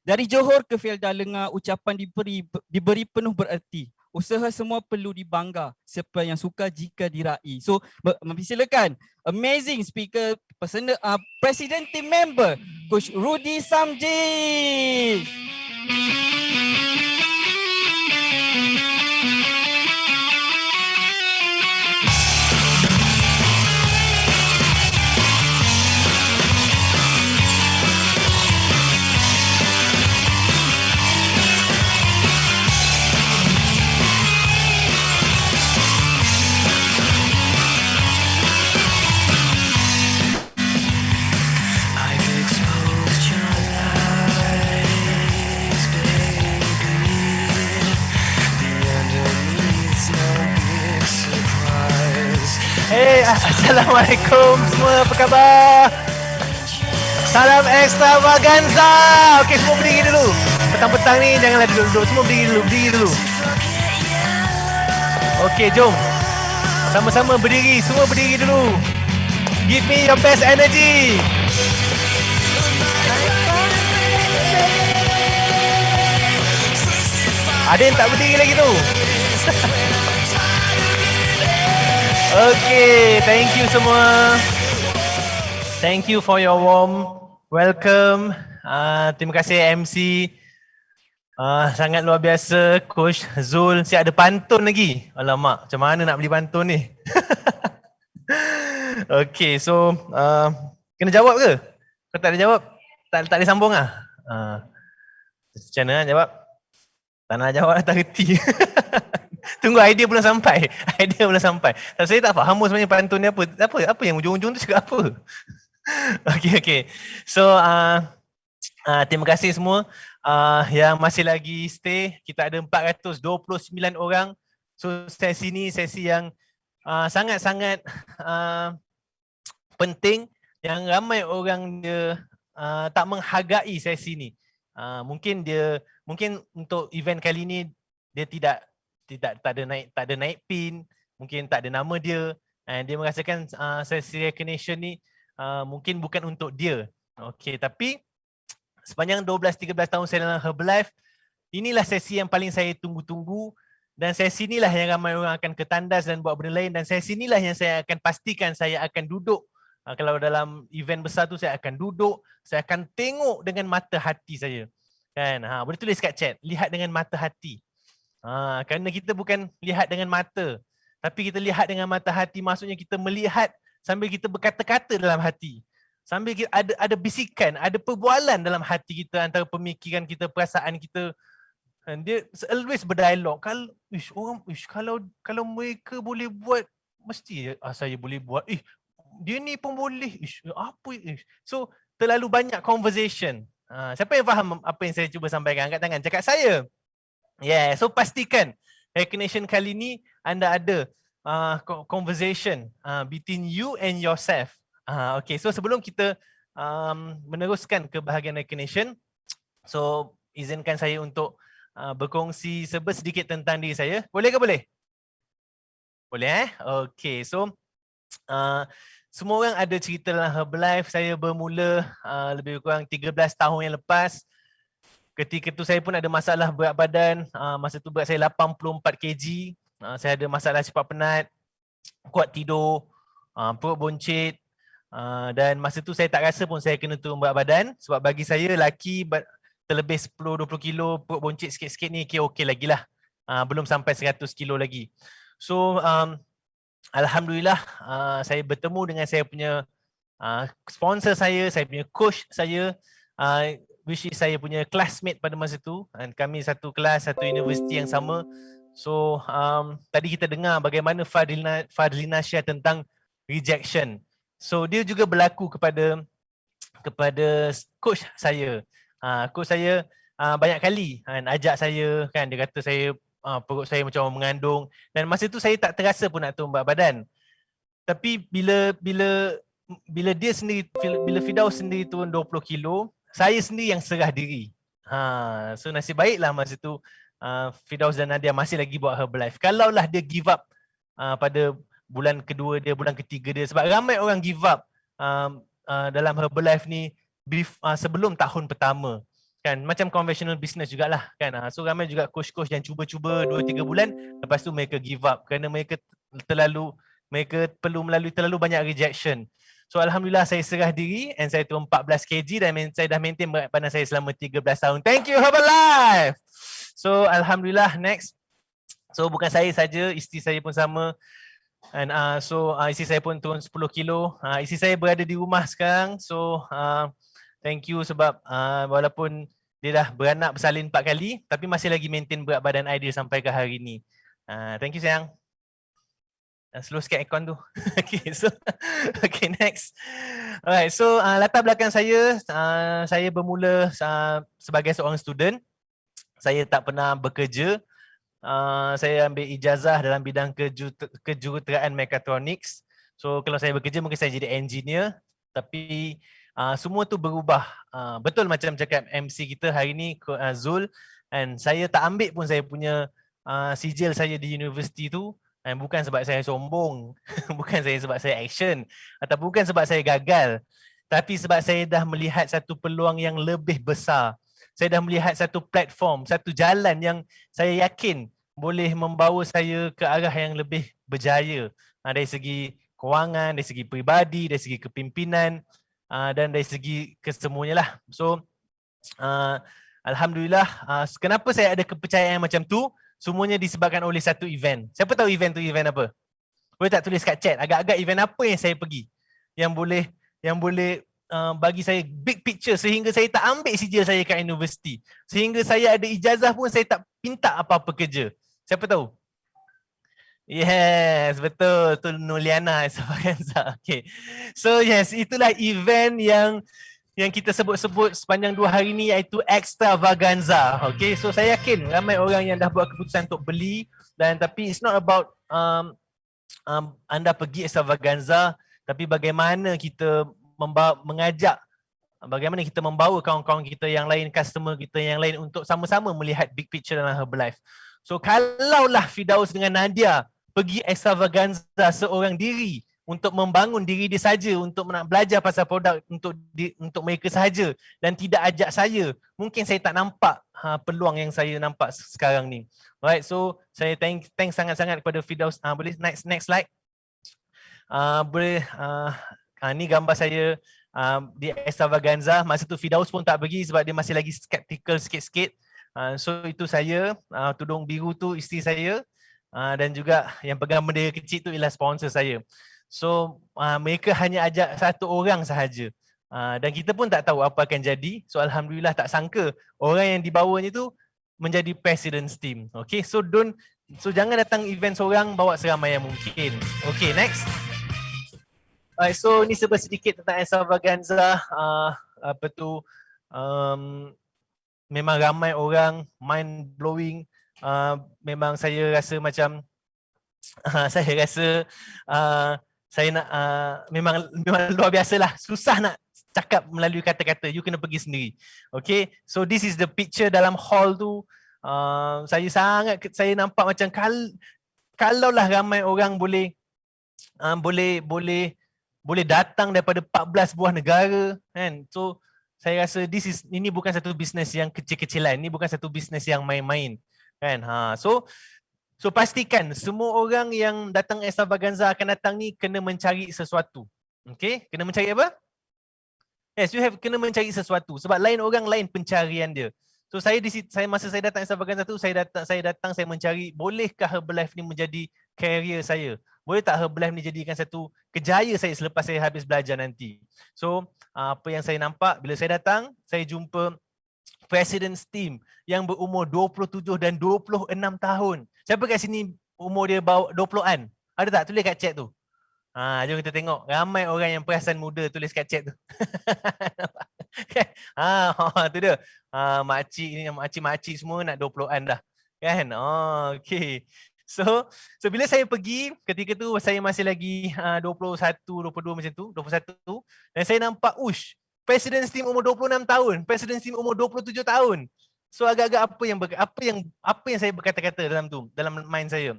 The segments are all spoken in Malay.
Dari Johor ke Felda Lenga, ucapan diberi penuh bererti. Usaha semua perlu dibangga. Siapa yang suka jika diraih. So, silakan. Amazing speaker, personal, President Team Member, Coach Rudy Samji. Hey, Assalamualaikum semua, apa khabar? Salam extravaganza. Okey, semua berdiri dulu. Petang-petang ni janganlah duduk-duduk, semua berdiri dulu. Okey, jom. Sama-sama berdiri, semua berdiri dulu. Give me your best energy. Ada yang tak berdiri lagi tu? Okay, thank you semua. Thank you for your warm welcome. Terima kasih MC. Sangat luar biasa Coach Zul. Siap ada pantun lagi. Alamak, macam mana nak beli pantun ni? Okay, so kena jawab ke? Kau tak ada jawab? Tak ada sambung lah? Macam mana jawab? Tak nak jawab, tak reti. Tunggu, idea belum sampai. Tapi saya tak faham sebenarnya pantun ni apa. Apa yang ujung-ujung tu cakap apa? Okay. So, terima kasih semua yang masih lagi stay. Kita ada 429 orang. So, sesi ni sesi yang sangat-sangat penting. Yang ramai orang dia tak menghargai sesi ni. Mungkin untuk event kali ni dia tak ada naik pin, mungkin tak ada nama dia, and dia merasakan sesi recognition ni mungkin bukan untuk dia. Okey, tapi sepanjang 12-13 tahun saya dalam Herbalife, inilah sesi yang paling saya tunggu-tunggu, dan sesi inilah yang ramai orang akan ketandas dan buat benda lain, dan sesi inilah yang saya akan pastikan saya akan duduk. Kalau dalam event besar tu saya akan duduk, saya akan tengok dengan mata hati saya. Kan? Boleh tulis kat chat, lihat dengan mata hati. Kerana kita bukan lihat dengan mata, tapi kita lihat dengan mata hati, maksudnya kita melihat sambil kita berkata-kata dalam hati. Sambil kita ada bisikan, ada perbualan dalam hati kita, antara pemikiran kita, perasaan kita. And dia always berdialog. Kalau mereka boleh buat, mesti saya boleh buat. Dia ni pun boleh. Apa? So, terlalu banyak conversation. Siapa yang faham apa yang saya cuba sampaikan? Angkat tangan, cakap saya. Yeah, so pastikan recognition kali ni anda ada conversation between you and yourself. Okay, so sebelum kita meneruskan ke bahagian recognition, so izinkan saya untuk berkongsi sedikit tentang diri saya. Boleh ke boleh? Boleh Okay, so semua orang ada cerita dalam Herbalife. Saya bermula lebih kurang 13 tahun yang lepas. Ketika tu saya pun ada masalah berat badan. Masa tu berat saya 84 kg. Saya ada masalah cepat penat, kuat tidur, perut boncit. Dan masa tu saya tak rasa pun saya kena turun berat badan. Sebab bagi saya lelaki terlebih 10-20 kilo, perut boncit sikit-sikit ni okey lagi lah. Belum sampai 100 kilo lagi. So, alhamdulillah saya bertemu dengan saya punya sponsor saya punya coach saya, which is saya punya classmate pada masa tu, dan kami satu kelas, satu universiti yang sama. So tadi kita dengar bagaimana Fadlina share tentang rejection. So dia juga berlaku kepada coach saya. Coach saya banyak kali ajak saya, kan, dia kata saya perut saya macam orang mengandung, dan masa tu saya tak terasa pun nak turun berat badan. Tapi bila dia sendiri, bila Firdaus sendiri turun 20 kilo, saya sendiri yang serah diri. So nasib baiklah masa tu Firdaus dan Nadia masih lagi buat Herbalife. Kalaulah dia give up pada bulan kedua dia, bulan ketiga dia, sebab ramai orang give up dalam Herbalife ni sebelum tahun pertama. kan, macam conventional business jugalah kan. So ramai juga coach-coach yang cuba-cuba 2-3 bulan, lepas tu mereka give up kerana mereka perlu melalui terlalu banyak rejection. So alhamdulillah saya serah diri and saya turun 14 kg dan saya dah maintain berat badan saya selama 13 tahun. Thank you Herbalife. So alhamdulillah, next. So bukan saya saja, isteri saya pun sama. And isteri saya pun turun 10 kilo. Isteri saya berada di rumah sekarang. So thank you sebab walaupun dia dah beranak bersalin 4 kali, tapi masih lagi maintain berat badan ideal sampai ke hari ni. Thank you sayang. Slow sikit aircon tu. Okay, so okay, next. Alright, so latar belakang saya bermula sebagai seorang student. Saya tak pernah bekerja. Saya ambil ijazah dalam bidang kejuruteraan mekatronics. So kalau saya bekerja mungkin saya jadi engineer, tapi semua tu berubah. Betul macam cakap MC kita hari ni, Zul, and saya tak ambil pun saya punya sijil saya di universiti tu, and bukan sebab saya sombong, bukan sebab saya action, atau bukan sebab saya gagal, tapi sebab saya dah melihat satu peluang yang lebih besar. Saya dah melihat satu platform, satu jalan yang saya yakin boleh membawa saya ke arah yang lebih berjaya, dari segi kewangan, dari segi peribadi, dari segi kepimpinan, dan dari segi kesemuanya lah. So alhamdulillah, kenapa saya ada kepercayaan macam tu? Semuanya disebabkan oleh satu event. Siapa tahu event tu event apa? Boleh tak tulis kat chat agak-agak event apa yang saya pergi yang boleh bagi saya big picture sehingga saya tak ambil sijil saya kat universiti, sehingga saya ada ijazah pun saya tak minta apa-apa kerja. Siapa tahu? Yes, betul. Tu Nuliana Extravaganza. Okay. So yes, itulah event yang kita sebut-sebut sepanjang 2 hari ni, iaitu Extravaganza. Okay, so saya yakin ramai orang yang dah buat keputusan untuk beli, dan tapi it's not about anda pergi Extravaganza, tapi bagaimana kita mengajak, bagaimana kita membawa kawan-kawan kita yang lain, customer kita yang lain untuk sama-sama melihat big picture dalam Herbalife. So kalaulah Firdaus dengan Nadia pergi Extravaganza seorang diri untuk membangun diri dia saja, untuk nak belajar pasal produk untuk mereka sahaja dan tidak ajak saya, mungkin saya tak nampak peluang yang saya nampak sekarang ni. Alright, so saya thank sangat-sangat kepada Firdaus. Boleh next slide. Ni gambar saya di Extravaganza. Masa tu Firdaus pun tak pergi sebab dia masih lagi skeptical sikit-sikit. So itu saya, tudung biru tu isteri saya, dan juga yang pegang bendera kecil tu ialah sponsor saya. So mereka hanya ajak satu orang sahaja, dan kita pun tak tahu apa akan jadi. So alhamdulillah, tak sangka orang yang dibawanya tu menjadi president's team. Okay, so jangan datang event seorang, bawa seramai yang mungkin. Okay, next. Alright, so ni sedikit tentang Extravaganza. Memang ramai orang, mind blowing. Memang saya rasa macam saya nak memang luar biasa lah. Susah nak cakap melalui kata-kata, you kena pergi sendiri. Okay, so this is the picture dalam hall tu. Saya nampak macam kalaulah ramai orang boleh datang daripada 14 buah negara, kan. So saya rasa ini bukan satu bisnes yang kecil-kecilan, ini bukan satu bisnes yang main-main, kan. So pastikan semua orang yang datang Extravaganza akan datang ni kena mencari sesuatu. Okay, kena mencari apa? Yes, kena mencari sesuatu sebab lain orang lain pencarian dia. So masa saya datang Extravaganza tu, saya mencari, bolehkah Herbalife ni menjadi career saya? Boleh tak Herbalife ni jadikan satu kejayaan saya selepas saya habis belajar nanti? So apa yang saya nampak bila saya datang, saya jumpa President's Team yang berumur 27 dan 26 tahun. Siapa kat sini umur dia 20-an? Ada tak? Tulis kat chat tu. Jom kita tengok. Ramai orang yang perasan muda tulis kat chat tu. Tu dia. Makcik semua nak 20-an dah. Kan? Okay. So bila saya pergi, ketika tu saya masih lagi 21, 22 macam tu, 21, dan saya nampak, President's Team umur 26 tahun, President's Team umur 27 tahun. So agak-agak apa yang saya berkata-kata dalam mind saya.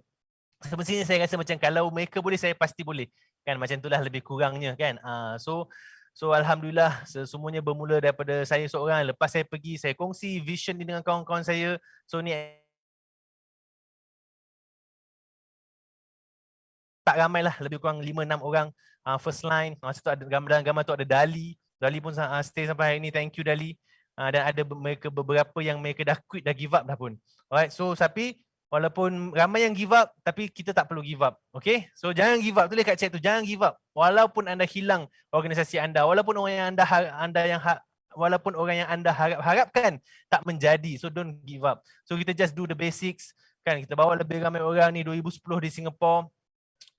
Semestinya saya rasa macam kalau mereka boleh, saya pasti boleh. Kan macam itulah lebih kurangnya, kan. So So alhamdulillah semuanya bermula daripada saya seorang. Lepas saya pergi, saya kongsi vision ni dengan kawan-kawan saya. So ni tak ramai lah, lebih kurang 5-6 orang first line. Masa tu ada gambar tu ada Dali. Dali pun stay sampai hari ni. Thank you Dali. Dan ada mereka beberapa yang mereka dah quit, dah give up dah pun. Alright, so tapi walaupun ramai yang give up, tapi kita tak perlu give up. Okay, so jangan give up. Tulis kat chat tu, jangan give up. Walaupun anda hilang organisasi anda, walaupun orang yang walaupun orang yang anda harapkan tak menjadi. So don't give up. So kita just do the basics. Kan kita bawa lebih ramai orang ni 2010 di Singapore,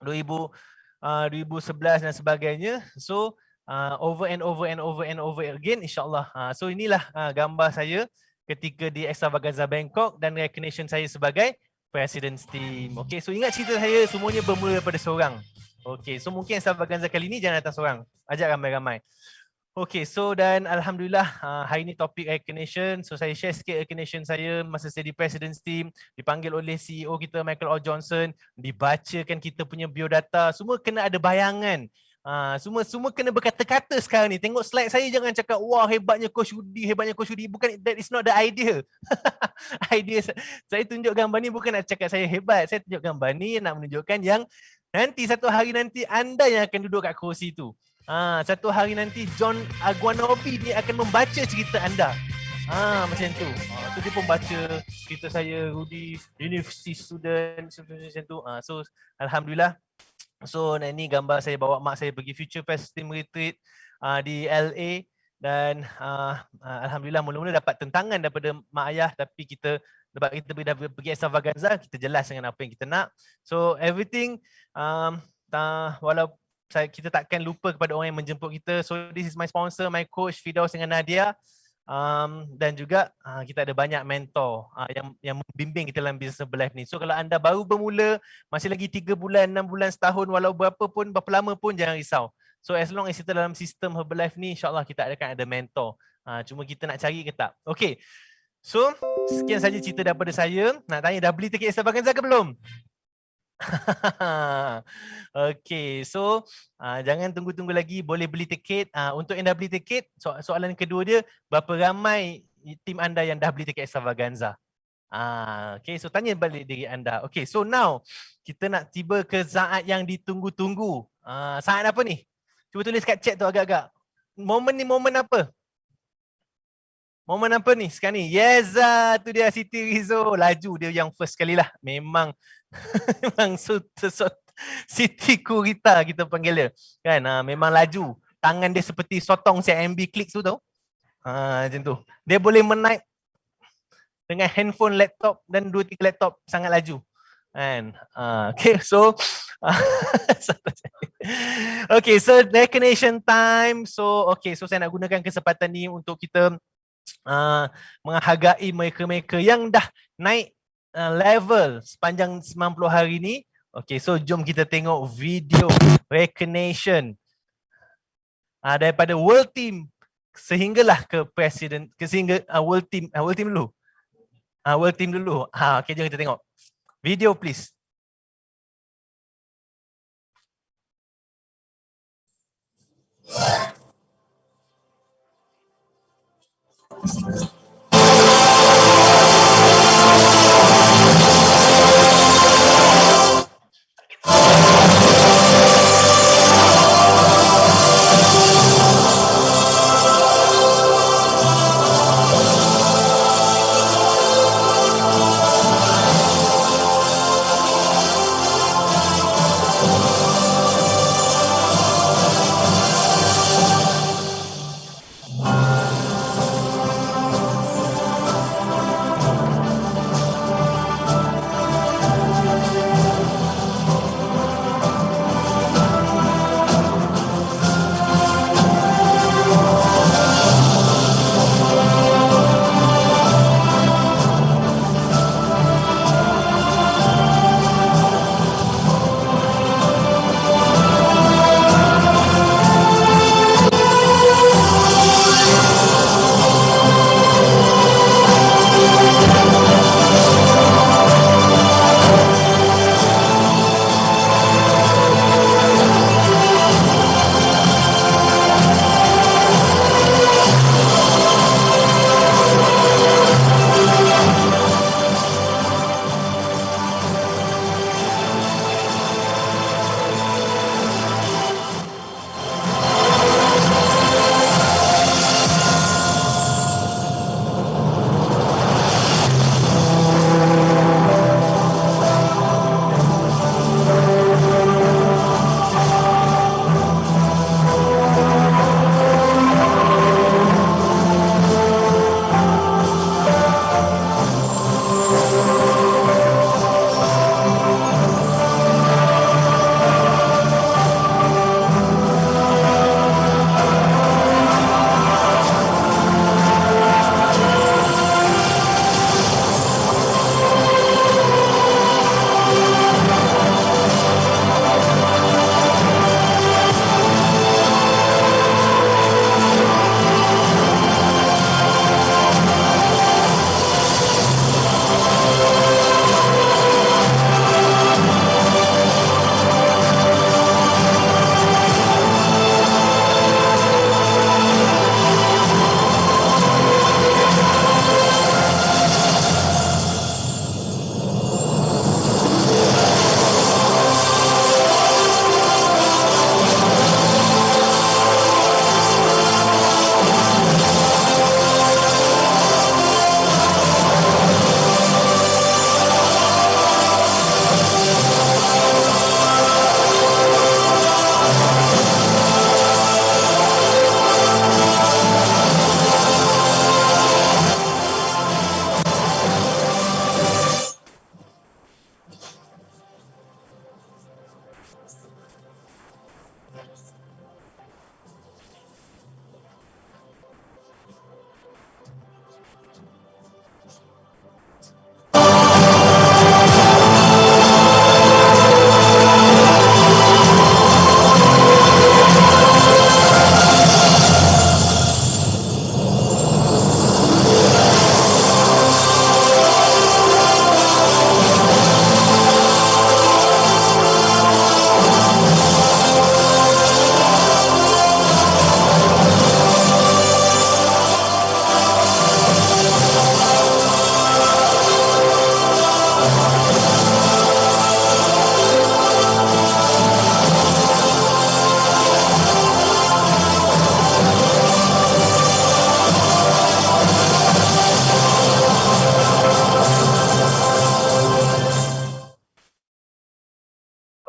2011 dan sebagainya. So over and over again, insyaAllah. So inilah gambar saya ketika di Extravaganza Bangkok dan recognition saya sebagai President's Team. Okay, so ingat cerita saya semuanya bermula daripada seorang. Okay, so mungkin Extravaganza kali ni jangan datang seorang. Ajak ramai-ramai. Okay, so dan alhamdulillah hari ni topik recognition. So saya share sikit recognition saya masa saya di President's Team, dipanggil oleh CEO kita Michael O. Johnson, dibacakan kita punya biodata, semua kena ada bayangan. Semua kena berkata-kata sekarang ni. Tengok slide saya, jangan cakap wah hebatnya Coach Rudi, hebatnya Coach Rudi. Bukan, that is not the idea. Idea saya tunjuk gambar ni bukan nak cakap saya hebat. Saya tunjuk gambar ni nak menunjukkan yang nanti satu hari nanti anda yang akan duduk kat kursi tu. Satu hari nanti John Aguanobi dia akan membaca cerita anda. Macam tu. So dia pun baca cerita saya, Rudy, university student, macam tu. So alhamdulillah. So ini gambar saya bawa mak saya pergi Future Fest Team Retreat di LA. Dan alhamdulillah mula-mula dapat tentangan daripada mak ayah, tapi kita pergi Extravaganza, kita jelas dengan apa yang kita nak. So everything walaupun kita takkan lupa kepada orang yang menjemput kita. So this is my sponsor, my coach Firdaus dengan Nadia. Dan juga kita ada banyak mentor yang membimbing kita dalam business Herbalife ni. So kalau anda baru bermula, masih lagi 3 bulan, 6 bulan, setahun, walau berapa lama pun jangan risau. So as long as kita dalam sistem Herbalife ni, insyaAllah kita akan ada mentor. Cuma kita nak cari ke tak. Okay, so sekian saja cerita daripada saya. Nak tanya, dah beli tiket Extravaganza ke belum? Okay, so jangan tunggu-tunggu lagi, boleh beli tiket. Untuk yang dah beli tiket, soalan kedua dia, berapa ramai tim anda yang dah beli tiket Extravaganza? Okay, so tanya balik diri anda. Okay, so now kita nak tiba ke saat yang ditunggu-tunggu. Saat apa ni? Cuba tulis kat chat tu agak-agak. Momen ni momen apa? Momen apa ni sekarang ni? Yes, tu dia Siti Rizzo. Laju dia yang first kali lah. Memang memang Siti Kurita kita panggil dia. Kan? Memang laju. Tangan dia seperti sotong CMB Clicks tu tau. Macam tu. Dia boleh menaik dengan handphone, laptop dan 2-3 laptop, sangat laju. Kan? Okay, so okay, so recognition time. So okay, so saya nak gunakan kesempatan ni untuk kita menghargai mereka-mereka yang dah naik level sepanjang 90 hari ni. Okay, so jom kita tengok video recognition daripada World Team sehinggalah ke President, sehingga World Team dulu. World Team dulu. Okay, jom kita tengok. Video please.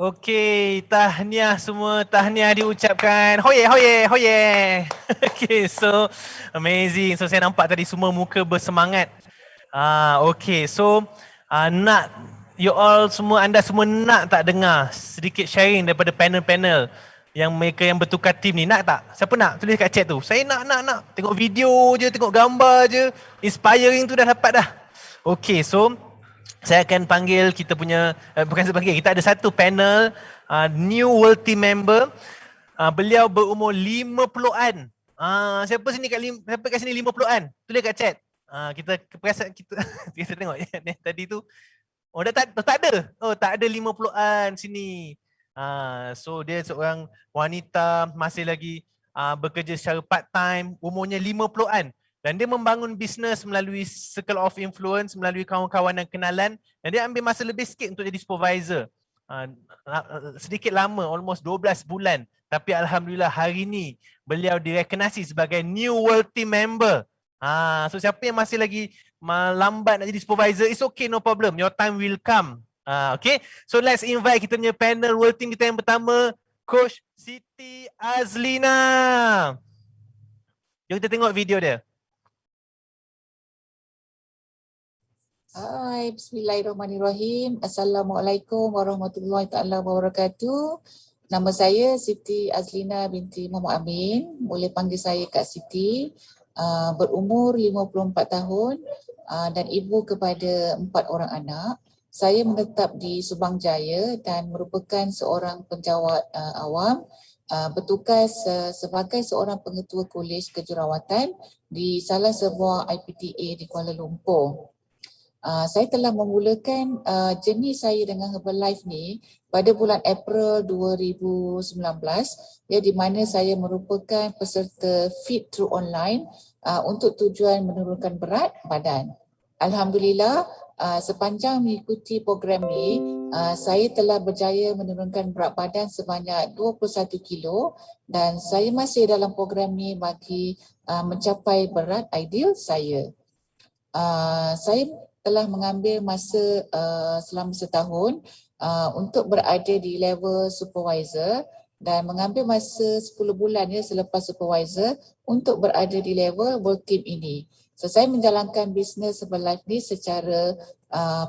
Okey, tahniah semua, tahniah diucapkan. Hoye, hoye, hoye. Okay, so amazing. So saya nampak tadi semua muka bersemangat. Okay, so nak you all semua, anda semua nak tak dengar sedikit sharing daripada panel-panel yang mereka yang bertukar tim ni? Nak tak? Siapa nak? Tulis kat chat tu. Saya nak. Tengok video je, tengok gambar je. Inspiring tu dah dapat dah. Okay, so saya akan panggil kita punya, bukan saya panggil, kita ada satu panel new world team member. Beliau berumur 50-an. Siapa kat sini 50-an? Tulis kat chat. Kita perasan kita kita tengok tadi tu. Oh dah tak ada. Oh tak ada 50-an sini. So dia seorang wanita, masih lagi bekerja secara part time, umurnya 50-an. Dan dia membangun bisnes melalui circle of influence, melalui kawan-kawan dan kenalan. Dan dia ambil masa lebih sikit untuk jadi supervisor. Sedikit lama, almost 12 bulan. Tapi Alhamdulillah hari ni beliau direkognisasi sebagai new world team member. So siapa yang masih lagi lambat nak jadi supervisor, it's okay, no problem. Your time will come. Okay, so let's invite kita punya panel world team kita yang pertama, Coach Siti Azlina. Jom kita tengok video dia. Hai, bismillahirrahmanirrahim. Assalamualaikum warahmatullahi taala wabarakatuh. Nama saya Siti Azlina binti Muhammad Amin. Boleh panggil saya Kak Siti. Berumur 54 tahun dan ibu kepada 4 orang anak. Saya menetap di Subang Jaya dan merupakan seorang penjawat awam. Bertugas sebagai seorang pengetua kolej kejurawatan di salah sebuah IPTA di Kuala Lumpur. Saya telah memulakan journey saya dengan Herbalife ni pada bulan April 2019, ya, di mana saya merupakan peserta Fit Through Online untuk tujuan menurunkan berat badan. Alhamdulillah, sepanjang mengikuti program ni, saya telah berjaya menurunkan berat badan sebanyak 21 kilo dan saya masih dalam program ni bagi mencapai berat ideal saya. Saya telah mengambil masa selama setahun untuk berada di level supervisor dan mengambil masa 10 bulan ya selepas supervisor untuk berada di level world team ini. So saya menjalankan bisnes Herbalife ni secara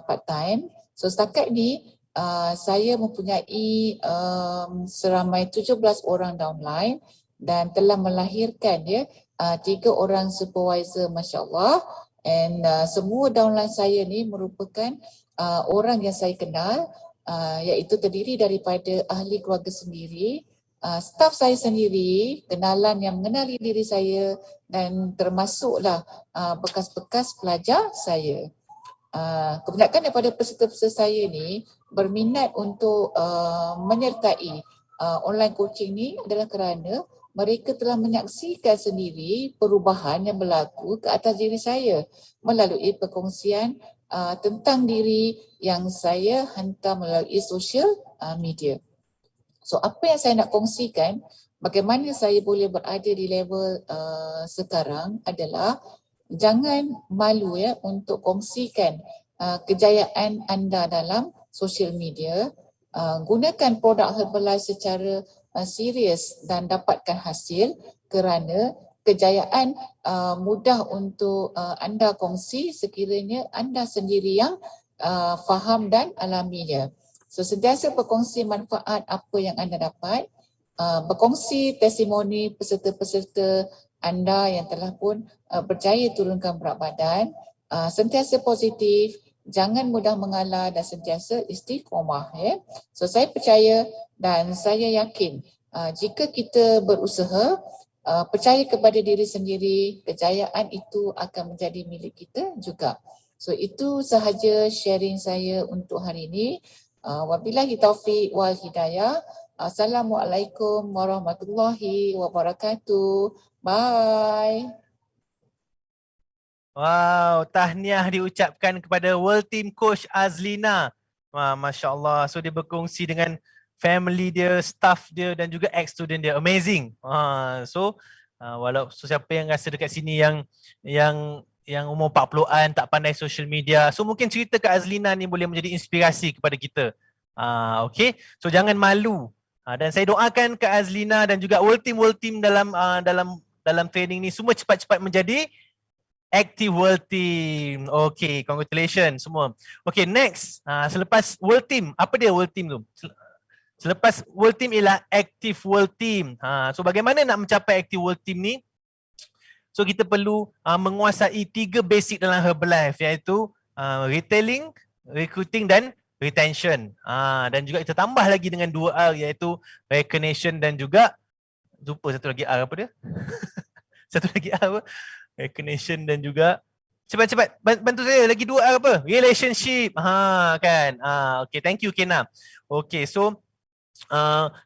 part time. So setakat ni saya mempunyai seramai 17 orang downline dan telah melahirkan 3 orang supervisor, masya-Allah. And semua downline saya ni merupakan orang yang saya kenal, iaitu terdiri daripada ahli keluarga sendiri, staf saya sendiri, kenalan yang mengenali diri saya dan termasuklah bekas-bekas pelajar saya. Kebanyakan daripada peserta-peserta saya ni berminat untuk menyertai online coaching ni adalah kerana mereka telah menyaksikan sendiri perubahan yang berlaku ke atas diri saya melalui perkongsian tentang diri yang saya hantar melalui social media. So apa yang saya nak kongsikan, bagaimana saya boleh berada di level sekarang adalah jangan malu ya untuk kongsikan kejayaan anda dalam social media. Gunakan produk Herbalife secara serius dan dapatkan hasil kerana kejayaan mudah untuk anda kongsi sekiranya anda sendiri yang faham dan alaminya. So sentiasa berkongsi manfaat apa yang anda dapat, berkongsi testimoni peserta-peserta anda yang telah pun berjaya turunkan berat badan, sentiasa positif, jangan mudah mengalah dan sentiasa istiqomah ya. So saya percaya dan saya yakin jika kita berusaha, percaya kepada diri sendiri, kejayaan itu akan menjadi milik kita juga. So itu sahaja sharing saya untuk hari ini. Wabillahi taufiq wal hidayah. Assalamualaikum warahmatullahi wabarakatuh. Bye. Wow, tahniah diucapkan kepada World Team Coach Azlina. Masya Allah. So dia berkongsi dengan family dia, staff dia dan juga ex-student dia. Amazing. Walau siapa yang rasa dekat sini yang umur 40-an tak pandai social media. So mungkin cerita Kak Azlina ni boleh menjadi inspirasi kepada kita. Okay, so jangan malu. Dan saya doakan Kak Azlina dan juga whole team dalam training ni semua cepat-cepat menjadi active world team. Okay, congratulations semua. Okay, next. Selepas world team, apa dia world team tu? Selepas world team ialah active world team. So bagaimana nak mencapai active world team ni? So kita perlu menguasai 3 basic dalam Herbalife, iaitu retailing, recruiting dan retention. Dan juga kita tambah lagi dengan 2R, iaitu recognition dan juga lupa satu lagi R apa dia? Satu lagi R apa? Recognition dan juga cepat-cepat bantu saya lagi 2R apa? Relationship. Kan. Okay, thank you Kena. Okay, so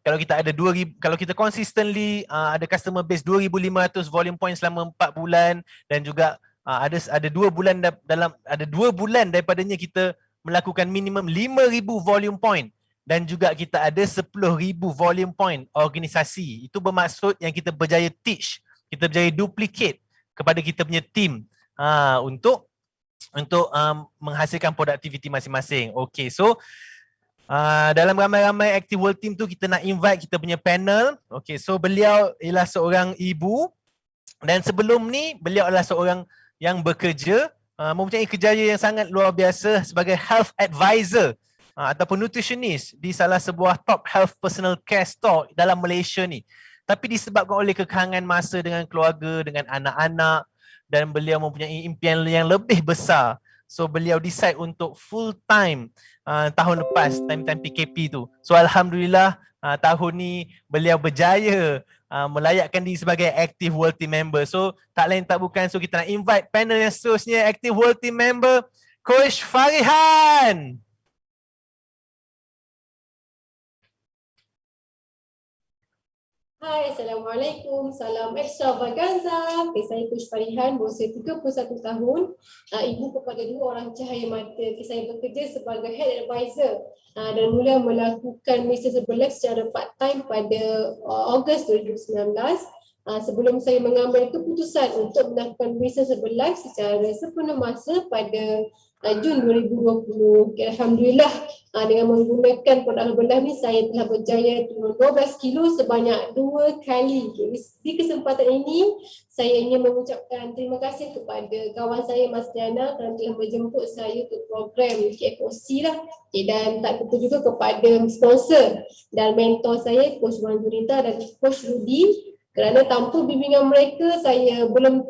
kalau kita ada 2,000, kalau kita consistently ada customer base 2,500 volume point selama 4 bulan dan juga ada 2 bulan ada 2 bulan daripadanya kita melakukan minimum 5,000 volume point dan juga kita ada 10,000 volume point organisasi. Itu bermaksud yang kita berjaya teach, kita berjaya duplicate kepada kita punya team untuk menghasilkan produktiviti masing-masing. Okay, so dalam ramai-ramai active world team tu kita nak invite kita punya panel. Okay, so beliau ialah seorang ibu dan sebelum ni beliau adalah seorang yang bekerja, mempunyai kerjaya yang sangat luar biasa sebagai health advisor ataupun nutritionist di salah sebuah top health personal care store dalam Malaysia ni. Tapi disebabkan oleh kekangan masa dengan keluarga, dengan anak-anak, dan beliau mempunyai impian yang lebih besar. So beliau decide untuk full time tahun lepas, time PKP tu. So alhamdulillah tahun ni beliau berjaya melayakkan diri sebagai active world team member. So tak lain tak bukan, so kita nak invite panel yang seterusnya, active world team member Coach Farihan. Hai, Assalamualaikum. Salam extravaganza. Saya Coach Farihan, berusia 31 tahun. Ibu kepada 2 orang cahaya mata. Saya bekerja sebagai head advisor dan mula melakukan bisnes Herbalife secara part time pada Ogos 2019. Sebelum saya mengambil keputusan untuk melakukan bisnes Herbalife secara sepenuh masa pada Jun 2020. Alhamdulillah, dengan menggunakan produk Herbalife ni saya telah berjaya turun 12 kilo sebanyak 2 kali. Di kesempatan ini saya ingin mengucapkan terima kasih kepada kawan saya Mas Diana kerana telah menjemput saya ke program KFOC lah. Dan tak lupa juga kepada sponsor dan mentor saya Coach Wan Zurita dan Coach Rudy. Kerana tanpa bimbingan mereka saya belum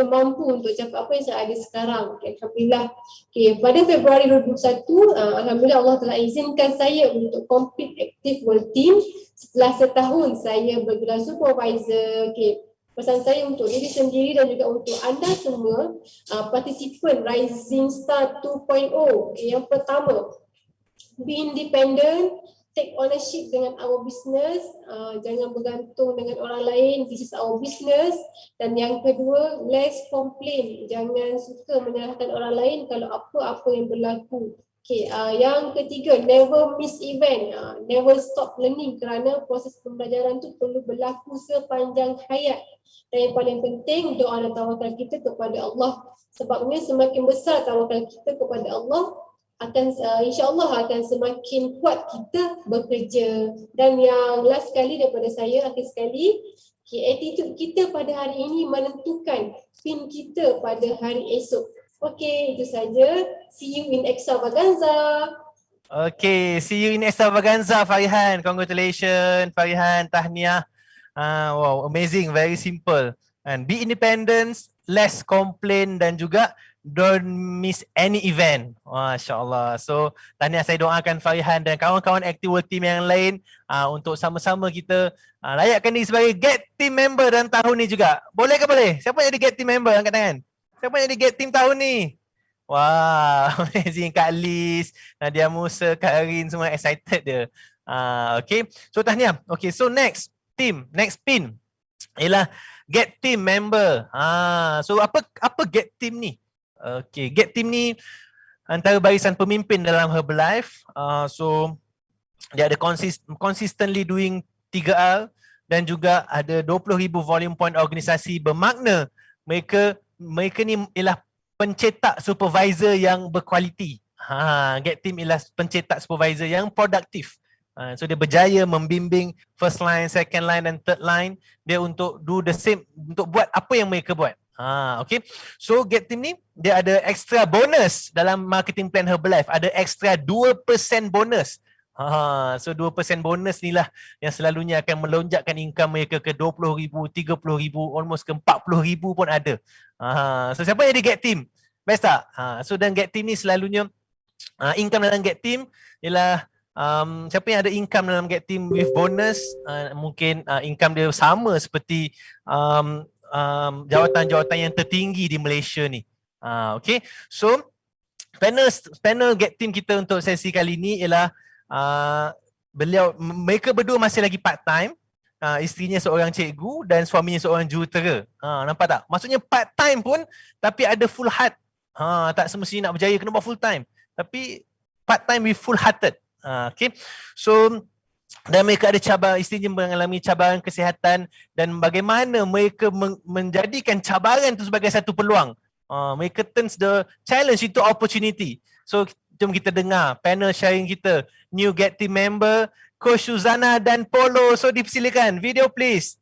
mampu untuk capai apa yang saya ada sekarang. Alhamdulillah. Pada Februari 2021, alhamdulillah Allah telah izinkan saya untuk complete active world team. Setelah setahun saya bergelar supervisor. Pesan saya untuk diri sendiri dan juga untuk anda semua partisipan Rising Star 2.0. Yang pertama, be independent. Take ownership dengan our business, jangan bergantung dengan orang lain, this is our business. Dan yang kedua, less complain, jangan suka menyalahkan orang lain kalau apa-apa yang berlaku. Yang ketiga, never miss event, never stop learning kerana proses pembelajaran tu perlu berlaku sepanjang hayat. Dan yang paling penting, doa dan tawakal kita kepada Allah. Sebabnya semakin besar tawakal kita kepada Allah, insyaAllah akan semakin kuat kita bekerja. Dan yang last sekali daripada saya, akhir sekali, attitude kita pada hari ini menentukan pin kita pada hari esok. Okay, itu saja. See you in extravaganza. Okay, see you in extravaganza Farihan. Congratulations Farihan, tahniah. Wow, amazing, very simple. And be independent, less complain dan juga don't miss any event. Masya Allah. So tahniah, saya doakan Farihan dan kawan-kawan active world team yang lain untuk sama-sama kita layakkan diri sebagai get team member dalam tahun ni juga. Boleh ke boleh? Siapa yang jadi get team member? Angkat tangan. Siapa yang jadi get team tahun ni? Wah, amazing. Kak Liz, Nadia Musa, Kak Arin semua excited dia. Okay, so tahniah. Okay, so next pin ialah get team member. So apa get team ni? Okay, get team ni antara barisan pemimpin dalam Herbalife. So dia ada consistently doing 3R dan juga ada 20,000 volume point organisasi, bermakna mereka ni ialah pencetak supervisor yang berkualiti. Get Team ialah pencetak supervisor yang produktif. So dia berjaya membimbing first line, second line dan third line dia untuk do the same, untuk buat apa yang mereka buat. Okay. So Get Team ni dia ada extra bonus dalam marketing plan Herbalife. Ada extra 2% bonus. So 2% bonus ni lah yang selalunya akan melonjakkan income mereka ke 20,000, 30,000, almost ke 40,000 pun ada. So siapa yang di Get Team? Best tak? So dan Get Team ni selalunya income dalam Get Team ialah siapa yang ada income dalam Get Team with bonus, mungkin income dia sama seperti jawatan-jawatan yang tertinggi di Malaysia ni. Okay. So panel Get Team kita untuk sesi kali ni ialah mereka berdua masih lagi part time. Isterinya seorang cikgu dan suaminya seorang jurutera. Nampak tak? Maksudnya part time pun tapi ada full heart. Tak semestinya nak berjaya kena buat full time. Tapi part time with full hearted. Okay. So dan mereka ada isterinya mengalami cabaran kesihatan dan bagaimana mereka menjadikan cabaran itu sebagai satu peluang. Mereka turns the challenge into opportunity. So jom kita dengar panel sharing kita. New Get Team member Coach Suzana dan Polo. So dipersilakan video please.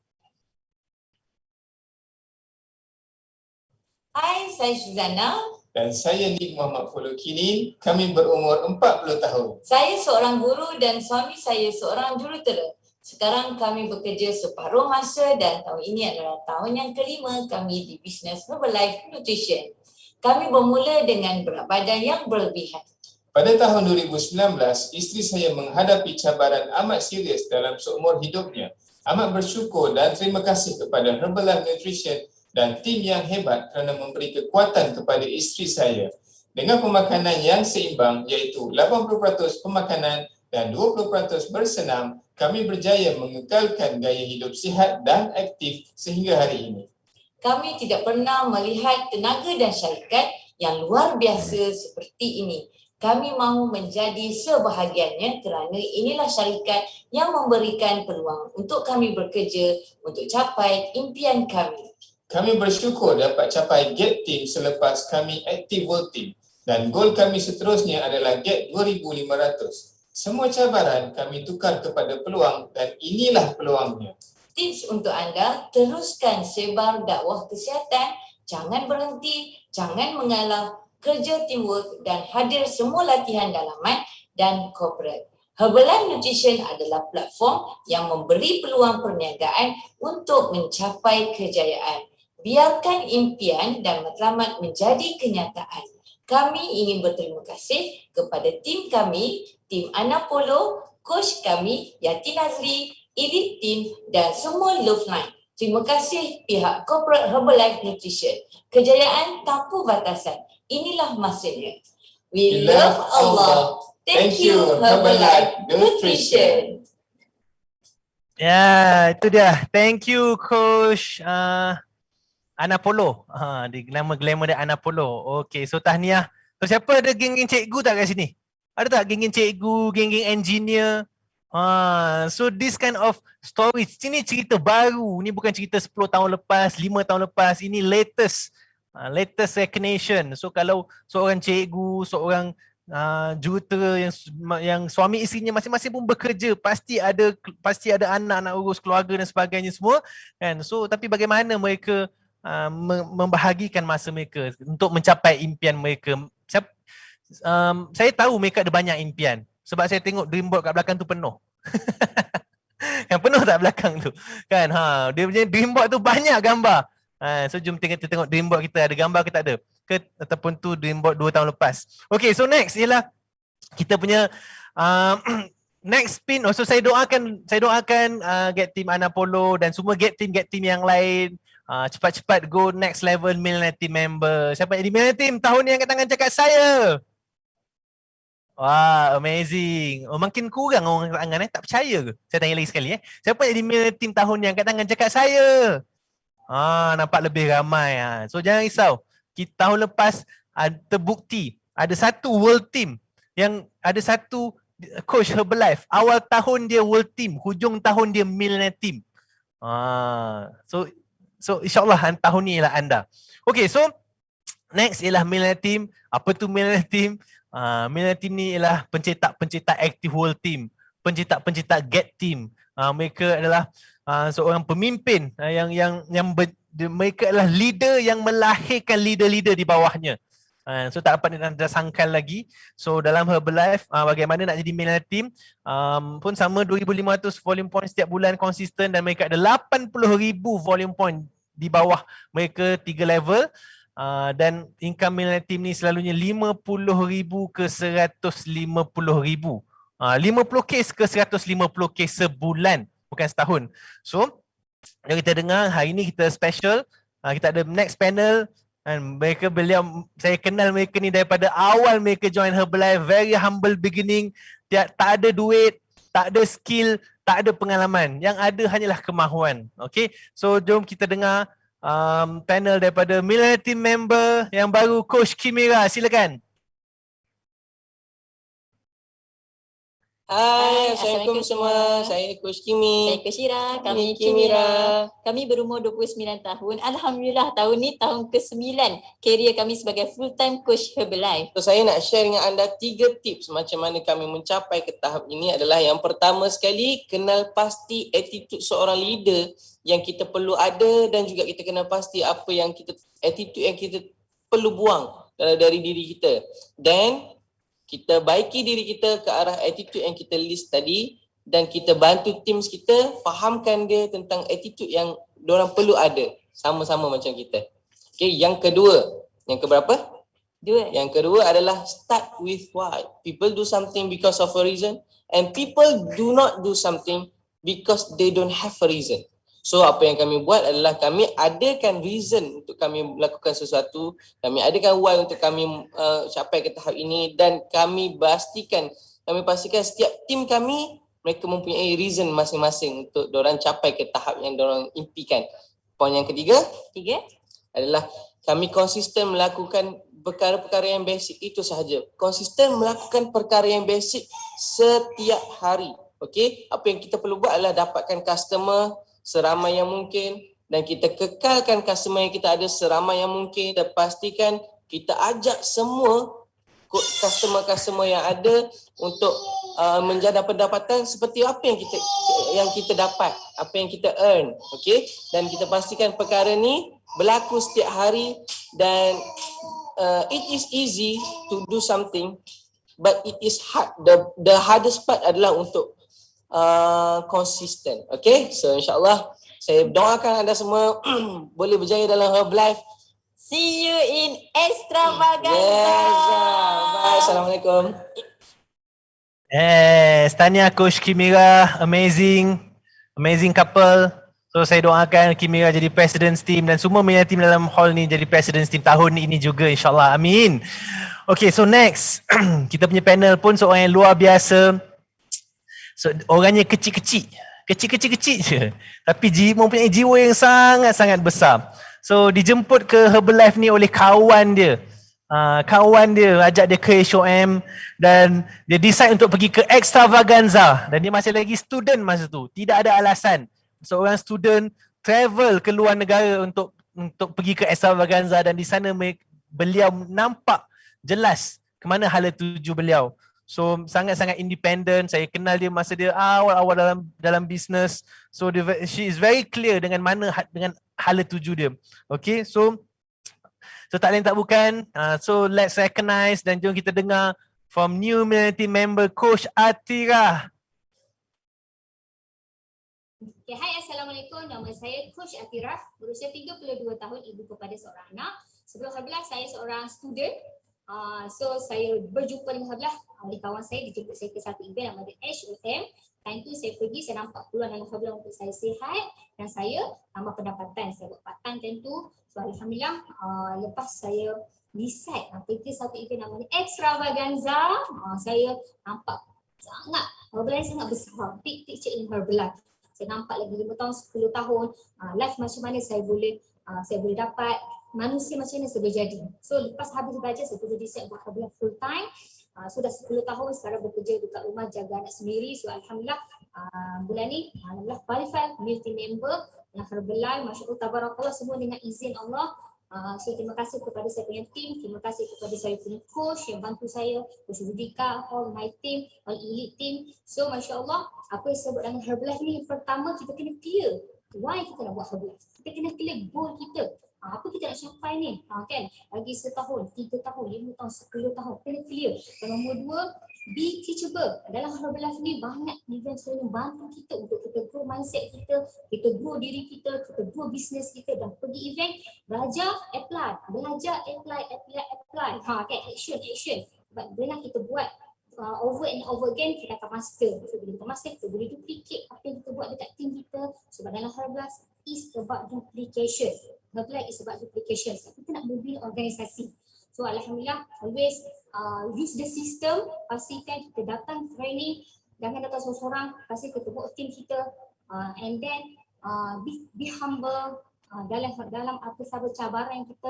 Hai, saya Suzana. Dan saya Nik Muhammad Polo Kini. Kami berumur 40 tahun. Saya seorang guru dan suami saya seorang jurutera. Sekarang kami bekerja separuh masa dan tahun ini adalah tahun yang kelima kami di bisnes Herbalife Nutrition. Kami bermula dengan berat badan yang berlebihan. Pada tahun 2019, isteri saya menghadapi cabaran amat serius dalam seumur hidupnya. Amat bersyukur dan terima kasih kepada Herbalife Nutrition dan tim yang hebat kerana memberi kekuatan kepada isteri saya. Dengan pemakanan yang seimbang iaitu 80% pemakanan dan 20% bersenam, kami berjaya mengekalkan gaya hidup sihat dan aktif sehingga hari ini. Kami tidak pernah melihat tenaga dan syarikat yang luar biasa seperti ini. Kami mahu menjadi sebahagiannya kerana inilah syarikat yang memberikan peluang untuk kami bekerja untuk capai impian kami. Kami bersyukur dapat capai Get Team selepas kami Active World Team dan gol kami seterusnya adalah Get 2500. Semua cabaran kami tukar kepada peluang dan inilah peluangnya. Tips untuk anda, teruskan sebar dakwah kesihatan, jangan berhenti, jangan mengalah, kerja teamwork dan hadir semua latihan dalaman dan corporate. Herbalife Nutrition adalah platform yang memberi peluang perniagaan untuk mencapai kejayaan. Biarkan impian dan matlamat menjadi kenyataan. Kami ingin berterima kasih kepada tim kami, tim Ana Polo, coach kami Yati Nazri, Elite Team dan semua Love Line. Terima kasih pihak Corporate Herbalife Nutrition. Kejayaan tanpa batasan. Inilah masanya. We love Allah. Thank you Herbalife Nutrition. Ya, itu dia. Thank you Coach Ana Polo. Nama glamour dia Ana Polo. Okay, so tahniah. So siapa ada geng-geng cikgu tak kat sini? Ada tak geng-geng cikgu, geng-geng engineer? So this kind of stories, ini cerita baru. Ni bukan cerita 10 tahun lepas, 5 tahun lepas. Ini latest recognition. So kalau seorang cikgu, seorang jurutera yang suami isterinya masing-masing pun bekerja, pasti ada anak-anak urus keluarga dan sebagainya semua kan. So tapi bagaimana mereka membahagikan masa mereka untuk mencapai impian mereka. Saya tahu mereka ada banyak impian sebab saya tengok dreamboard kat belakang tu penuh. Yang penuh tak belakang tu kan. Dia punya dreamboard tu banyak gambar. So jom kita tengok dreamboard kita ada gambar ke tak ada ke, ataupun tu dreamboard 2 tahun lepas. Okay, so next ialah kita punya next spin. So saya doakan Get Team Ana Polo dan semua Get Team yang lain cepat-cepat go next level Millionaire Team member. Siapa yang di Millionaire Team tahun ni angkat tangan cakap saya. Wah, amazing. Makin kurang orang angkat tangan tak percaya ke? Saya tanya lagi sekali Siapa yang di Millionaire Team tahun ni angkat tangan cakap saya? Nampak lebih ramai. So jangan risau. Kita tahun lepas terbukti ada satu world team yang ada satu coach Herbalife. Awal tahun dia world team, hujung tahun dia Millionaire Team. So insyaAllah tahun ni ialah anda. Okay, so Next ialah Millennial Team. Apa tu Millennial Team? Millennial Team ni ialah pencetak-pencetak Active World Team, pencetak-pencetak Get Team. Mereka adalah seorang pemimpin mereka adalah leader yang melahirkan leader-leader di bawahnya. So tak dapat anda sangkal lagi. So dalam Herbalife, bagaimana nak jadi Millennial Team pun sama, 2,500 volume point setiap bulan konsisten, dan mereka ada 80,000 volume point di bawah mereka 3 level. Dan income Millennial Team ni selalunya 50,000 ke 150,000. 50k ke 150k sebulan, bukan setahun. So yang kita dengar hari ni kita special. Kita ada next panel, dan saya kenal mereka ni daripada awal mereka join Herbalife, very humble beginning. Tak ada duit, tak ada skill, tak ada pengalaman. Yang ada hanyalah kemahuan. Okay, so jom kita dengar panel daripada Millennial Team member yang baru, Coach Kimira. Silakan. Hai, Assalamualaikum semua. Saya Coach Kimi. Saya Coach Ira. Kami Kimira. Kami berumur 29 tahun. Alhamdulillah tahun ni tahun ke-9 kerjaya kami sebagai full time coach Herbalife. So saya nak share dengan anda 3 tips macam mana kami mencapai ke tahap ini. Adalah yang pertama sekali, kenal pasti attitude seorang leader yang kita perlu ada, dan juga kita kenal pasti apa yang attitude yang kita perlu buang dari diri kita. Dan kita baiki diri kita ke arah attitude yang kita list tadi, dan kita bantu teams kita fahamkan dia tentang attitude yang diorang perlu ada sama-sama macam kita. Okay, yang kedua, yang keberapa? Yang kedua adalah start with why. People do something because of a reason, and people do not do something because they don't have a reason. So apa yang kami buat adalah kami adakan reason untuk kami melakukan sesuatu, kami adakan why untuk kami capai ke tahap ini, dan kami pastikan setiap tim kami mereka mempunyai reason masing-masing untuk diorang capai ke tahap yang diorang impikan. Poin yang ketiga adalah kami konsisten melakukan perkara-perkara yang basic itu sahaja. Konsisten melakukan perkara yang basic setiap hari. Okey, apa yang kita perlu buat adalah dapatkan customer seramai yang mungkin, dan kita kekalkan customer yang kita ada seramai yang mungkin. Kita pastikan kita ajak semua customer-customer yang ada untuk menjana pendapatan seperti apa yang kita dapat, apa yang kita earn. Okay? Dan kita pastikan perkara ni berlaku setiap hari, dan it is easy to do something, but it is hard. The hardest part adalah untuk konsisten. Okay, so insyaAllah saya doakan anda semua boleh berjaya dalam Herbalife. See you in Extravaganza. Yes, bye. Assalamualaikum. Tahniah Coach Kimira, amazing couple. So saya doakan Kimira jadi President's Team, dan semua Millennial Team dalam hall ni jadi President's Team tahun ini juga, insyaAllah. Amin. Okay, so next kita punya panel pun seorang yang luar biasa. So orangnya kecil-kecil je, tapi mempunyai jiwa yang sangat-sangat besar. So dijemput ke Herbalife ni oleh kawan dia. Kawan dia ajak dia ke HOM, dan dia decide untuk pergi ke Extravaganza, dan dia masih lagi student masa tu. Tidak ada alasan seorang student travel ke luar negara untuk pergi ke Extravaganza, dan di sana beliau nampak jelas ke mana hala tuju beliau. So sangat-sangat independent. Saya kenal dia masa dia awal-awal dalam bisnes. So she is very clear dengan hala tuju dia. Okay, so tak lain tak bukan. So let's recognize, dan jom kita dengar from new Millennial Team member, Coach Atira. Okay, hai, Assalamualaikum. Nama saya Coach Atira, berusia 32 tahun, ibu kepada seorang anak. Sebelum Herbalife saya seorang student. So saya berjumpa dengan Herbalife oleh kawan saya, dijemput saya ke satu event nama dia HOM. Time tu saya pergi, saya nampak peluang dalam Herbalife untuk saya sihat dan saya tambah pendapatan. Saya buat part time time tu. So alhamdulillah lepas saya decide pergi satu event nama dia Extravaganza, saya nampak Herbalife sangat besar. Big picture in Herbalife. Saya nampak lagi 5 tahun, 10 tahun life macam mana saya boleh dapat, manusia macam mana saya boleh jadi. So lepas habis belajar saya pergi decide buat Herbalife full time. Sudah 10 tahun sekarang bekerja dekat rumah, jaga anak sendiri. So alhamdulillah bulan ni alhamdulillah qualified multi member yang Herbalife. Masya-Allah, tabarakallah, semua dengan izin Allah. So terima kasih kepada saya punya team, terima kasih kepada saya punya coach yang bantu saya, Coach Rudika, all my team, all elite team. So Masya Allah, apa yang saya buat dalam Herbalife ni, pertama kita kena clear why kita nak buat Herbalife. Kita kena clear goal kita. Apa kita nak capai ni, kan? Lagi setahun, 3 tahun, 5 tahun, 10 tahun, kena clear. Dan nombor 2, be teachable. Dalam Herbalife ni banyak event yang bantu kita untuk kita grow mindset kita grow diri kita grow bisnes kita. Dan pergi event, belajar, apply. Belajar, apply. Kan? Action. Sebab bila kita buat over and over again, kita akan master. So, bila kita master, kita boleh duplicate apa yang kita buat dekat team kita. Sebab dalam Herbalife is about duplication. Herbalife is about duplication. Sebab kita nak membina organisasi. So Alhamdulillah, always use the system, pastikan kita datang training, jangan datang seorang-seorang, pasti kita buat team kita, and then be humble dalam apa sahaja cabaran yang kita,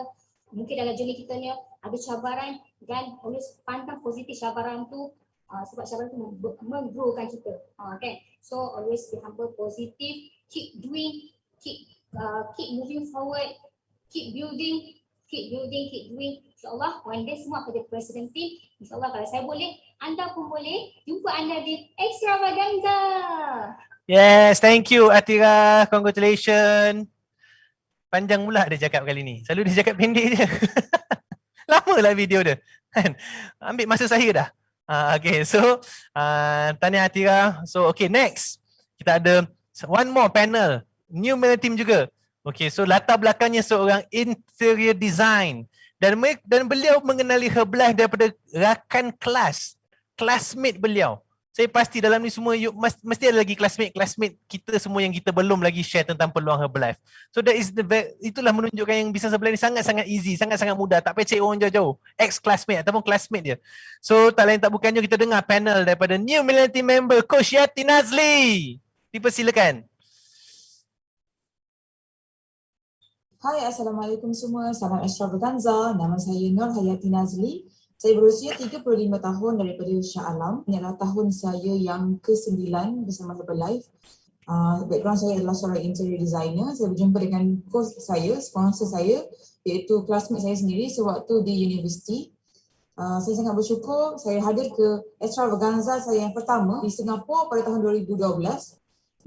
mungkin dalam journey kita ni ada cabaran, dan always pandang positif cabaran tu, sebab cabaran tu menggrowkan kita, kan? So always be humble, positive, keep doing, keep moving forward, keep building. InsyaAllah one day semua akan jadi president team. InsyaAllah kalau saya boleh, anda pun boleh. Jumpa anda di Extravaganza. Yes, thank you Atira. Congratulations. Panjang pula dia cakap kali ni. Selalu dia cakap pendek je. Lama lah video dia. Kan? Ambil masa saya dah. Okay, so tahniah Atira. So okay, next. Kita ada one more panel. New Millennium Team juga. Okay, so latar belakangnya seorang interior design. Dan beliau mengenali Herbalife daripada rakan kelas. Classmate beliau. Saya pasti dalam ni semua mesti ada lagi classmate kita semua yang kita belum lagi share tentang peluang Herbalife. So itulah menunjukkan yang bisnes Herbalife ni sangat-sangat easy, sangat-sangat mudah. Tak payah cari orang jauh-jauh. Ex-classmate ataupun classmate dia. So tak lain tak bukannya kita dengar panel daripada New Millennium Team member Coach Yati Nazli. Dipersilakan. Hai, Assalamualaikum semua. Salam Extravaganza. Nama saya Nur Hayati Nazli. Saya berusia 35 tahun daripada Shah Alam. Ini adalah tahun saya yang ke-9 bersama Herbalife. Background saya adalah seorang interior designer. Saya berjumpa dengan coach saya, sponsor saya, iaitu classmate saya sendiri sewaktu di universiti. Saya sangat bersyukur saya hadir ke Extravaganza saya yang pertama di Singapura pada tahun 2012.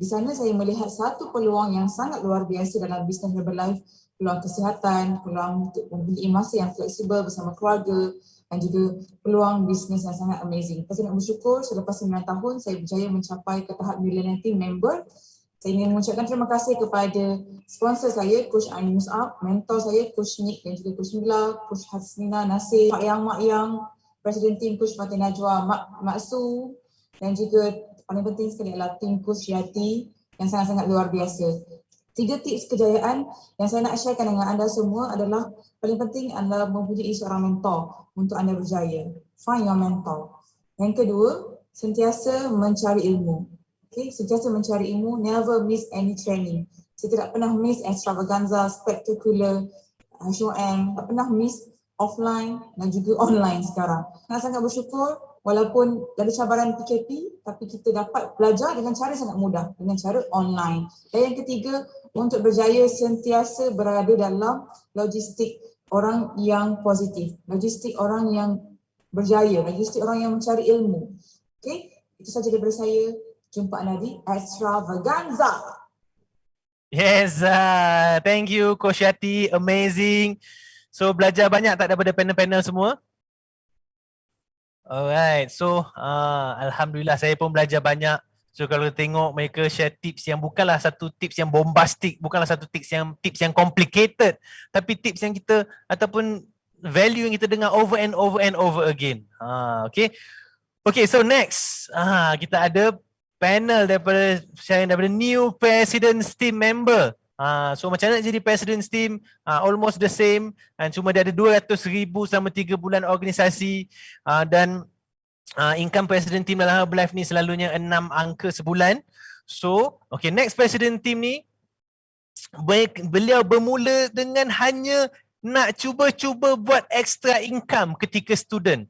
Di sana saya melihat satu peluang yang sangat luar biasa dalam bisnes Herbalife, peluang kesihatan, peluang untuk mempunyai masa yang fleksibel bersama keluarga dan juga peluang bisnes yang sangat amazing. Saya nak bersyukur selepas 9 tahun saya berjaya mencapai ke tahap Millennium Team member. Saya ingin mengucapkan terima kasih kepada sponsor saya, Coach Aini Mus'ab, mentor saya, Coach Nick dan juga Coach Mila, Coach Hasnina Nasir, Mak Yang, Presiden Team Coach Fatih Najwa, Mak Su, dan juga paling penting sekali adalah tim Coach Yati yang sangat-sangat luar biasa. 3 tips kejayaan yang saya nak sharekan dengan anda semua adalah paling penting anda mempunyai seorang mentor untuk anda berjaya. Find your mentor. Yang kedua, sentiasa mencari ilmu. Okay, sentiasa mencari ilmu, never miss any training. Saya tidak pernah miss Extravaganza, Spectacular, HOM, tak pernah miss offline dan juga online sekarang. Sangat bersyukur walaupun ada cabaran PKP, tapi kita dapat belajar dengan cara sangat mudah, dengan cara online. Dan yang ketiga, untuk berjaya sentiasa berada dalam logistik orang yang positif, logistik orang yang berjaya, logistik orang yang mencari ilmu. Okay, itu saja daripada saya. Jumpa anda di Extravaganza. Yes, thank you Coach Yati, amazing. So belajar banyak tak daripada panel-panel semua? Alright, so Alhamdulillah saya pun belajar banyak. So kalau tengok mereka share tips yang bukanlah satu tips yang bombastic, bukanlah satu tips yang complicated, tapi tips yang kita ataupun value yang kita dengar over and over again. Okay, so next kita ada panel daripada new President's Team member. So macam mana jadi President's Team? Almost the same, cuma dia ada 200,000 selama 3 bulan organisasi, dan income President Team dalam Herbalife ni selalunya 6 angka sebulan. So okay, next President Team ni beliau bermula dengan hanya nak cuba-cuba buat extra income ketika student.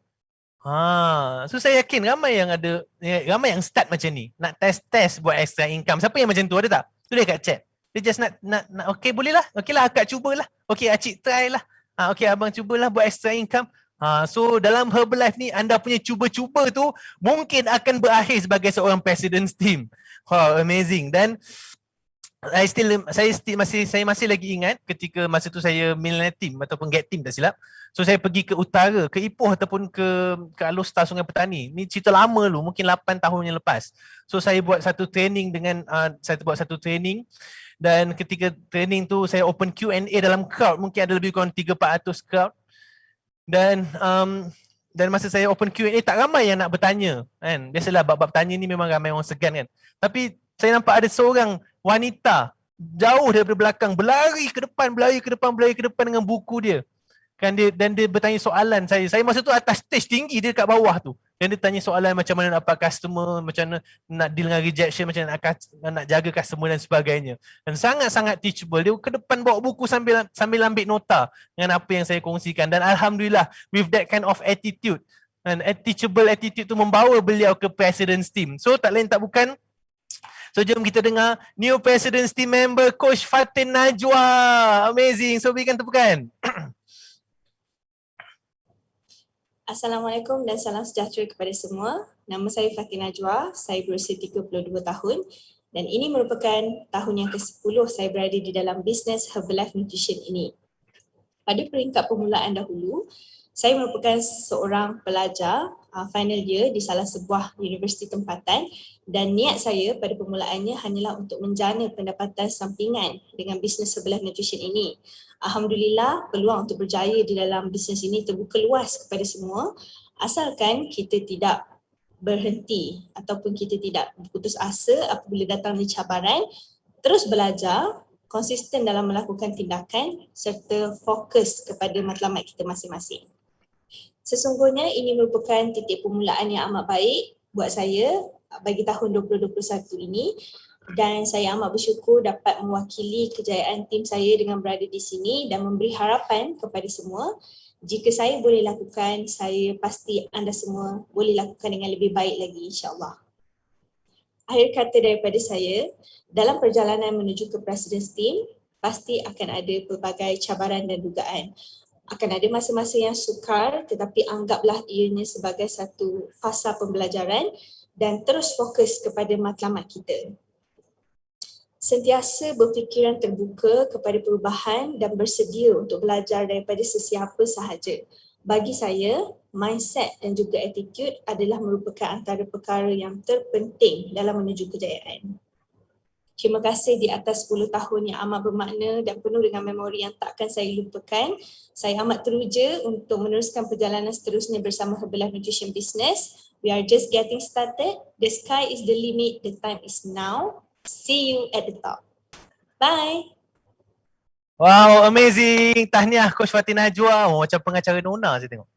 So saya yakin ramai yang start macam ni, nak test buat extra income. Siapa yang macam tu, ada tak? Tu dia kat chat. Dia just nak okay boleh lah, okay lah akak cubalah. Okay Acik try lah. Okay abang cubalah buat extra income. So dalam Herbalife ni anda punya cuba-cuba tu mungkin akan berakhir sebagai seorang President's Team. Wow, amazing. Dan saya masih lagi ingat ketika masa tu saya Millionaire Team ataupun Get Team tak silap. So saya pergi ke utara, ke Ipoh ataupun ke Alor-Star Sungai Petani. Ni cerita lama dulu, mungkin 8 tahun yang lepas. So saya buat satu training dan ketika training tu saya open Q&A dalam crowd, mungkin ada lebih kurang 300-400 crowd. Dan masa saya open Q&A tak ramai yang nak bertanya kan. Biasalah bab-bab tanya ni memang ramai orang segan kan. Tapi saya nampak ada seorang wanita jauh daripada belakang berlari ke depan dengan buku dia. Kan dia bertanya soalan saya. Saya masa tu atas stage tinggi, dia kat bawah tu. Dan dia tanya soalan macam mana nak dapat customer, macam mana nak deal dengan rejection, macam mana nak jaga customer dan sebagainya. Dan sangat-sangat teachable. Dia ke depan bawa buku sambil ambil nota dengan apa yang saya kongsikan. Dan alhamdulillah with that kind of attitude and teachable attitude tu membawa beliau ke President's Team. So tak lain tak bukan. So jom kita dengar new President's Team member Coach Fatin Najwa. Amazing. So berikan tepukan. Assalamualaikum dan salam sejahtera kepada semua. Nama saya Fatin Najwa, saya berusia 32 tahun dan ini merupakan tahun yang ke-10 saya berada di dalam bisnes Herbalife Nutrition ini. Pada peringkat permulaan dahulu, saya merupakan seorang pelajar final year di salah sebuah universiti tempatan dan niat saya pada permulaannya hanyalah untuk menjana pendapatan sampingan dengan bisnes Herbalife Nutrition ini. Alhamdulillah, peluang untuk berjaya di dalam bisnes ini terbuka luas kepada semua asalkan kita tidak berhenti ataupun kita tidak berputus asa apabila datang cabaran, terus belajar, konsisten dalam melakukan tindakan serta fokus kepada matlamat kita masing-masing. Sesungguhnya ini merupakan titik permulaan yang amat baik buat saya bagi tahun 2021 ini dan saya amat bersyukur dapat mewakili kejayaan tim saya dengan berada di sini dan memberi harapan kepada semua. Jika saya boleh lakukan, saya pasti anda semua boleh lakukan dengan lebih baik lagi insya-Allah. Akhir kata daripada saya, dalam perjalanan menuju ke President's Team, pasti akan ada pelbagai cabaran dan dugaan. Akan ada masa-masa yang sukar tetapi anggaplah ianya sebagai satu fasa pembelajaran dan terus fokus kepada matlamat kita. Sentiasa berfikiran terbuka kepada perubahan dan bersedia untuk belajar daripada sesiapa sahaja. Bagi saya, mindset dan juga attitude adalah merupakan antara perkara yang terpenting dalam menuju kejayaan. Terima kasih di atas 10 tahun yang amat bermakna dan penuh dengan memori yang takkan saya lupakan. Saya amat teruja untuk meneruskan perjalanan seterusnya bersama Herbalife Nutrition Business. We are just getting started. The sky is the limit. The time is now. See you at the top. Bye. Wow, amazing. Tahniah Coach Fatin Najwa. Macam pengacara Nona saya tengok.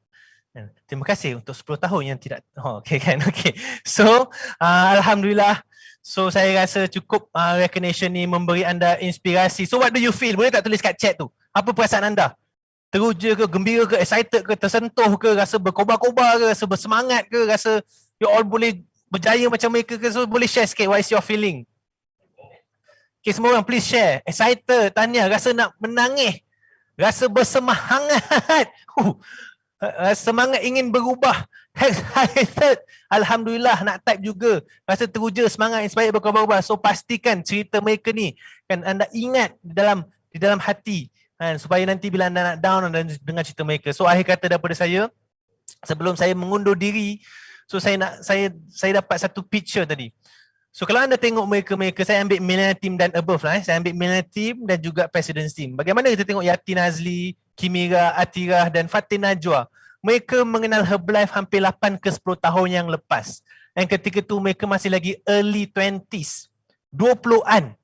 Terima kasih untuk 10 tahun yang tidak. Okay kan. Okay. So, alhamdulillah. So saya rasa cukup recognition ni memberi anda inspirasi. So what do you feel? Boleh tak tulis kat chat tu? Apa perasaan anda? Teruja ke, gembira ke, excited ke, tersentuh ke, rasa berkobar-kobar ke, rasa bersemangat ke, rasa you all boleh berjaya macam mereka ke? So boleh share sikit what is your feeling? Okay, semua orang please share. Excited, tanya, rasa nak menangis, rasa bersemangat. Semangat ingin berubah. Excited. Alhamdulillah nak type juga. Rasa teruja, semangat, inspired, berkobar-kobar. So pastikan cerita mereka ni kan anda ingat di dalam hati kan, supaya nanti bila anda nak down anda dengar cerita mereka. So akhir kata daripada saya, sebelum saya mengundur diri, so saya dapat satu picture tadi. So kalau anda tengok mereka, saya ambil Millionaire Team dan above lah. Saya ambil Millionaire Team dan juga President's Team. Bagaimana kita tengok Yati Nazli, Kimira, Atirah dan Fatin Najwa. Mereka mengenal Herbalife hampir 8 ke 10 tahun yang lepas. Dan ketika tu mereka masih lagi early 20s. 20-an.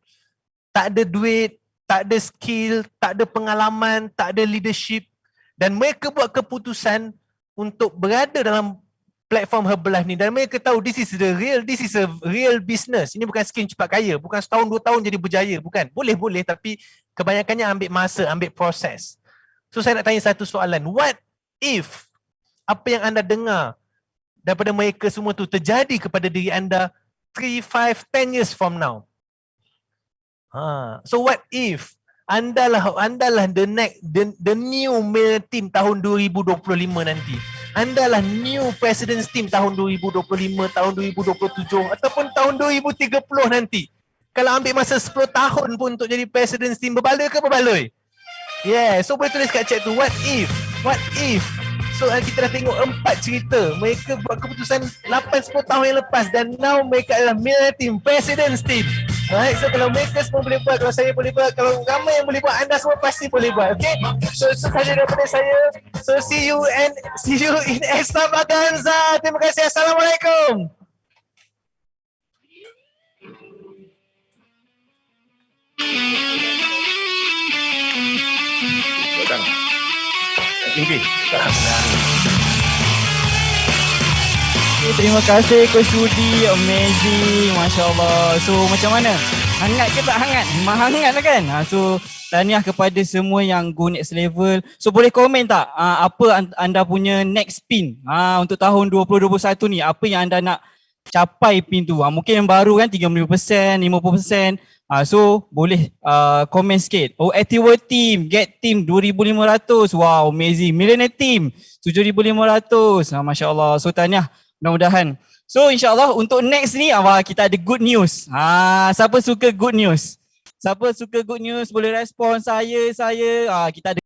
Tak ada duit, tak ada skill, tak ada pengalaman, tak ada leadership. Dan mereka buat keputusan untuk berada dalam platform Herbalife ni dan mereka tahu this is a real business. Ini bukan skim cepat kaya, bukan setahun 2 tahun jadi berjaya, bukan. Boleh tapi kebanyakannya ambil masa, ambil proses. So saya nak tanya satu soalan, what if apa yang anda dengar daripada mereka semua tu terjadi kepada diri anda 3, 5, 10 years from now? So what if Andalah the new male team tahun 2025 nanti. Andalah new president's team tahun 2025, tahun 2027 ataupun tahun 2030 nanti. Kalau ambil masa 10 tahun pun untuk jadi president's team, berbaloi ke berbaloi? Yeah, so boleh tulis kat chat tu, what if? So kita dah tengok 4 cerita. Mereka buat keputusan 8-10 tahun yang lepas dan now mereka adalah male team, president's team. Alright, so kalau mereka semua boleh buat, kalau saya boleh buat, kalau ramai yang boleh buat, anda semua pasti boleh buat, okay? So sahaja daripada saya. So see you in Extravaganza. Terima kasih. Assalamualaikum. Terima kasih Coach Rudy, amazing, Masya Allah. So macam mana? Hangat ke tak hangat? Memang hangat lah kan? So tahniah kepada semua yang go next level. So boleh komen tak apa anda punya next pin untuk tahun 2021 ni? Apa yang anda nak capai pin tu? Mungkin yang baru kan 35%, 50%. So boleh komen sikit. Oh, Active Team, Get Team 2,500. Wow, amazing. Millionaire Team 7,500. Masya Allah. So tahniah. Mudah-mudahan. So insyaAllah untuk next ni kita ada good news. Siapa suka good news? Siapa suka good news boleh respon saya. Kita ada